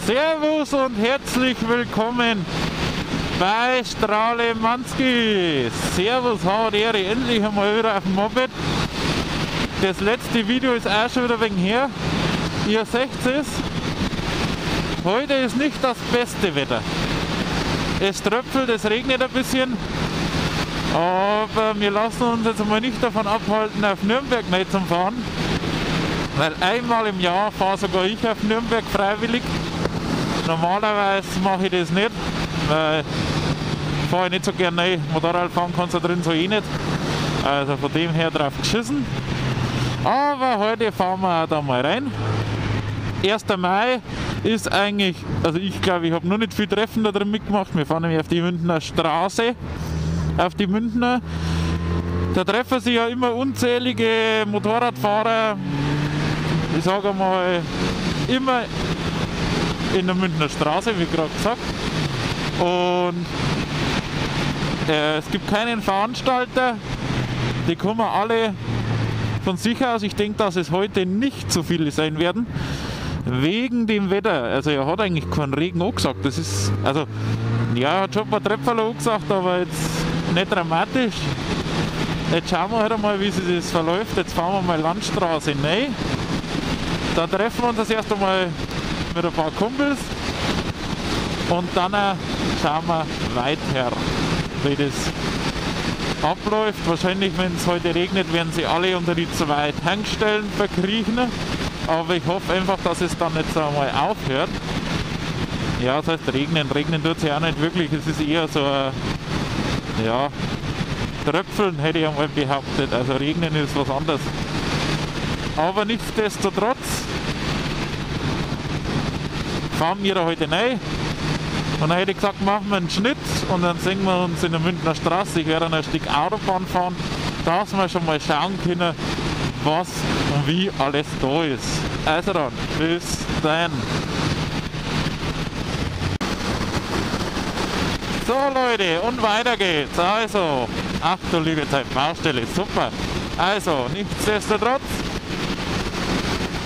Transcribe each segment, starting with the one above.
Servus und herzlich willkommen bei Strahlemanski. Servus, Ehre, endlich einmal wieder auf dem Moped. Das letzte Video ist auch schon wieder ein wenig her. Ihr seht es. Heute ist nicht das beste Wetter. Es tröpfelt, es regnet ein bisschen. Aber wir lassen uns jetzt mal nicht davon abhalten, auf Nürnberg nicht zu fahren. Weil einmal im Jahr fahre sogar ich auf Nürnberg freiwillig. Normalerweise mache ich das nicht, weil ich fahre nicht so gerne rein. Motorrad fahren kannst du drin so eh nicht. Also von dem her drauf geschissen. Aber heute fahren wir auch da mal rein. 1. Mai ist eigentlich, also ich glaube, ich habe noch nicht viel Treffen da drin mitgemacht. Wir fahren nämlich auf die Münchner Straße. Auf die Münchner. Da treffen sich ja immer unzählige Motorradfahrer. Ich sage mal, immer in der Münchner Straße, wie gerade gesagt. Und es gibt keinen Veranstalter. Die kommen alle von sich aus. Ich denke, dass es heute nicht so viele sein werden. Wegen dem Wetter. Also er hat eigentlich keinen Regen angesagt. Das ist, also, ja, er hat schon ein paar Treffer angesagt, aber jetzt nicht dramatisch. Jetzt schauen wir halt einmal, wie sich das verläuft. Jetzt fahren wir mal Landstraße rein. Da treffen wir uns das erst einmal mit ein paar Kumpels und dann schauen wir weiter, wie das abläuft. Wahrscheinlich, wenn es heute regnet, werden sie alle unter die 2 Tankstellen verkriechen. Aber ich hoffe einfach, dass es dann jetzt einmal aufhört. Ja, das heißt regnen. Regnen tut es ja auch nicht wirklich. Es ist eher so ein, ja, Tröpfeln, hätte ich einmal behauptet. Also regnen ist was anderes. Aber nichtsdestotrotz fahren wir da heute rein. Und dann hätte ich gesagt, machen wir einen Schnitt und dann sehen wir uns in der Münchner Straße. Ich werde dann ein Stück Autobahn fahren, dass wir schon mal schauen können, was und wie alles da ist. Also dann, bis dann. So Leute, und weiter geht's. Also, ach du liebe Zeit, Baustelle, super. Also, nichtsdestotrotz,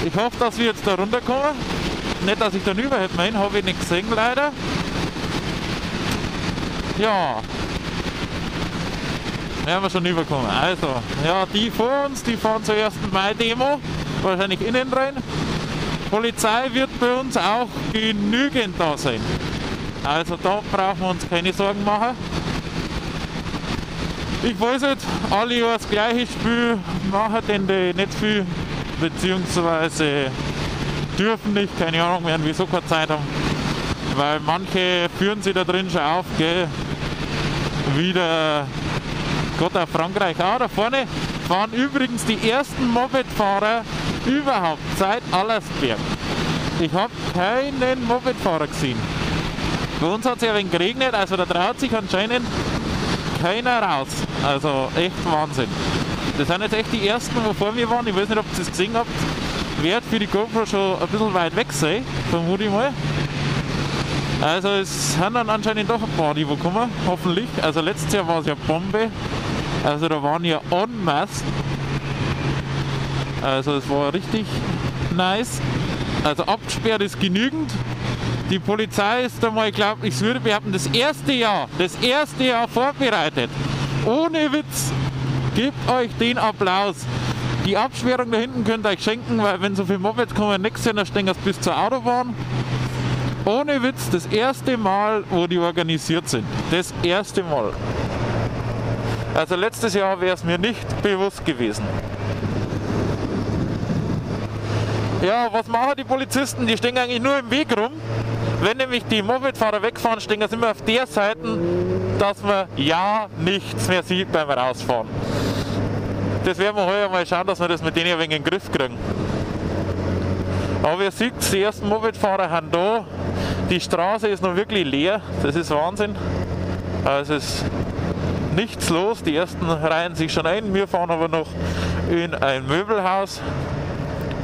ich hoffe, dass wir jetzt da runterkommen. Nicht, dass ich da rüber hätte meinen, habe ich nicht gesehen leider. Ja. Werden wir schon rüberkommen. Also, ja, die vor uns, die fahren zur 1. Mai-Demo. Wahrscheinlich innen rein. Polizei wird bei uns auch genügend da sein. Also da brauchen wir uns keine Sorgen machen. Ich weiß nicht, alle das gleiche Spiel machen, denn die nicht viel, beziehungsweise dürfen nicht, keine Ahnung, werden wieso keine Zeit haben. Weil manche führen sich da drin schon auf, gell. Wieder Gott auf Frankreich. Ah, da vorne fahren übrigens die ersten Mopedfahrer überhaupt seit Allersberg. Ich habe keinen Mopedfahrer gesehen. Bei uns hat es ja ein wenig geregnet, also da traut sich anscheinend keiner raus. Also echt Wahnsinn. Das sind jetzt echt die ersten, wo vor mir waren. Ich weiß nicht, ob ihr es gesehen habt. Wird für die GoPro schon ein bisschen weit weg sein, vermute ich mal. Also es sind dann anscheinend doch ein paar, die wo kommen, hoffentlich. Also letztes Jahr war es ja Bombe. Also da waren ja en masse. Also es war richtig nice. Also abgesperrt ist genügend. Die Polizei ist einmal, ich glaube, ich würde behaupten, das erste Jahr vorbereitet. Ohne Witz. Gebt euch den Applaus. Die Absperrung da hinten könnt ihr euch schenken, weil wenn so viele Mopeds kommen nächstes Jahr, dann stehen das bis zur Autobahn. Ohne Witz, das erste Mal, wo die organisiert sind. Das erste Mal. Also letztes Jahr wäre es mir nicht bewusst gewesen. Ja, was machen die Polizisten? Die stehen eigentlich nur im Weg rum. Wenn nämlich die Mopedfahrer wegfahren, stehen sie immer auf der Seite, dass man ja nichts mehr sieht beim Rausfahren. Das werden wir heuer mal schauen, dass wir das mit denen ein wenig in den Griff kriegen. Aber ihr seht, die ersten Mopedfahrer sind da. Die Straße ist noch wirklich leer. Das ist Wahnsinn. Also es ist nichts los. Die ersten reihen sich schon ein. Wir fahren aber noch in ein Möbelhaus,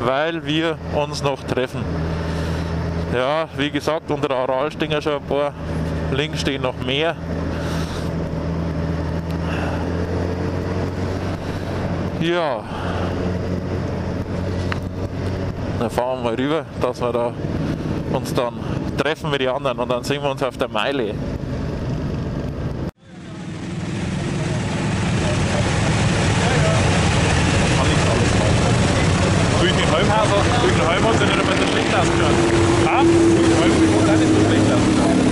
weil wir uns noch treffen. Ja, wie gesagt, unter der Aral stehen ja schon ein paar. Links stehen noch mehr. Ja, Dann fahren wir mal rüber, dass wir da uns dann treffen mit den anderen und dann sehen wir uns auf der Meile. Küchenheim hat sich nicht einmal so schlecht ausgeschaut. Ah? Küchenheim hat auch nicht so schlecht ausgeschaut.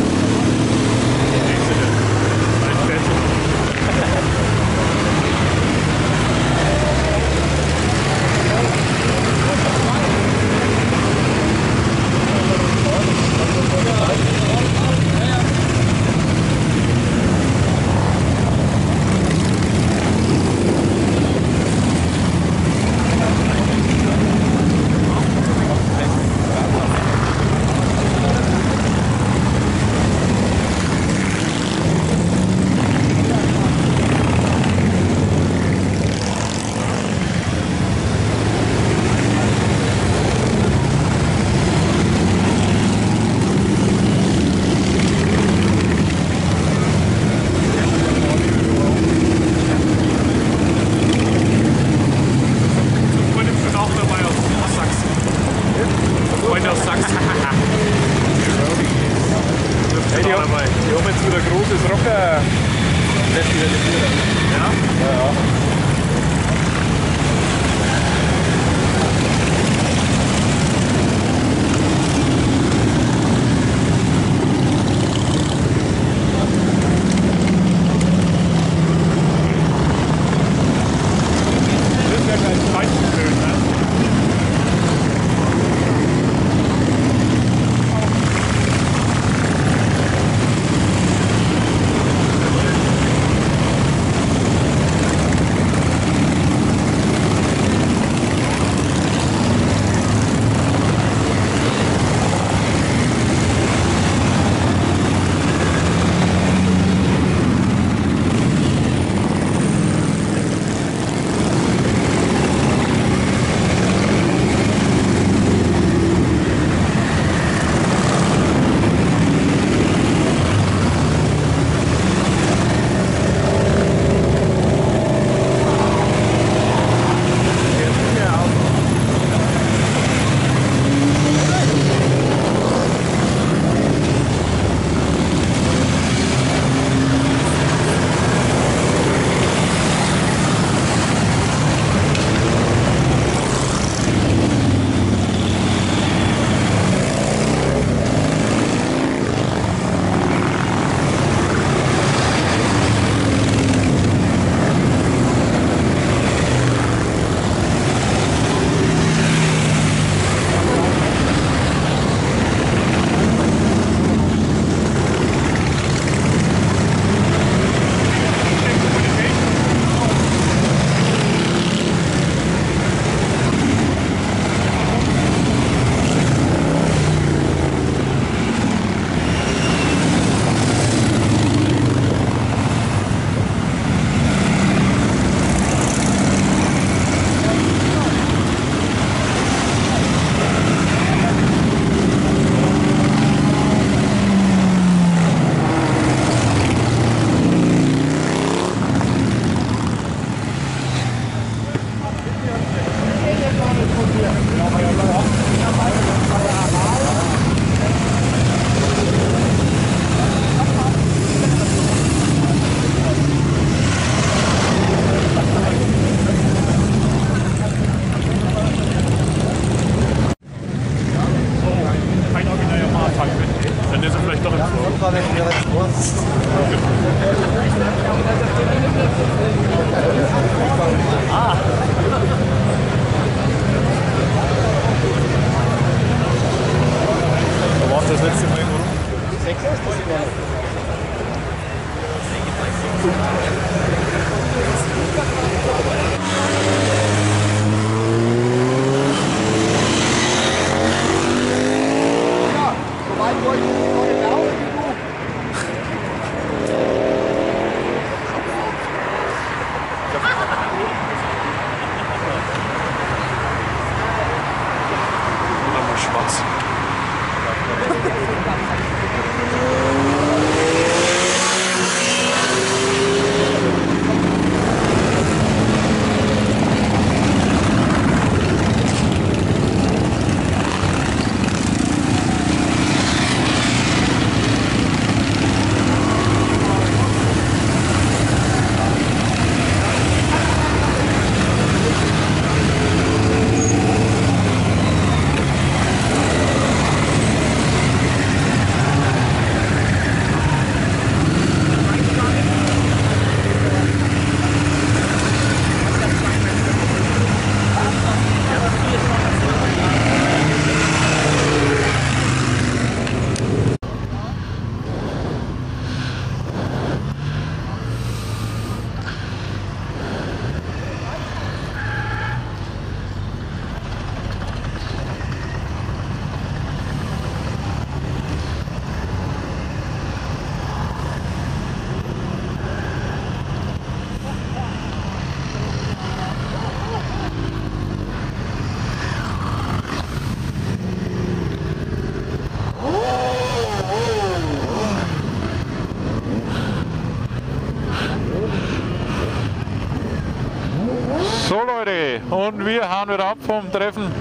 So Leute, und wir hauen wieder ab vom Treffen.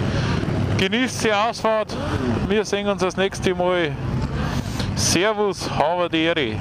Genießt die Ausfahrt. Wir sehen uns das nächste Mal. Servus, habe die Ehre.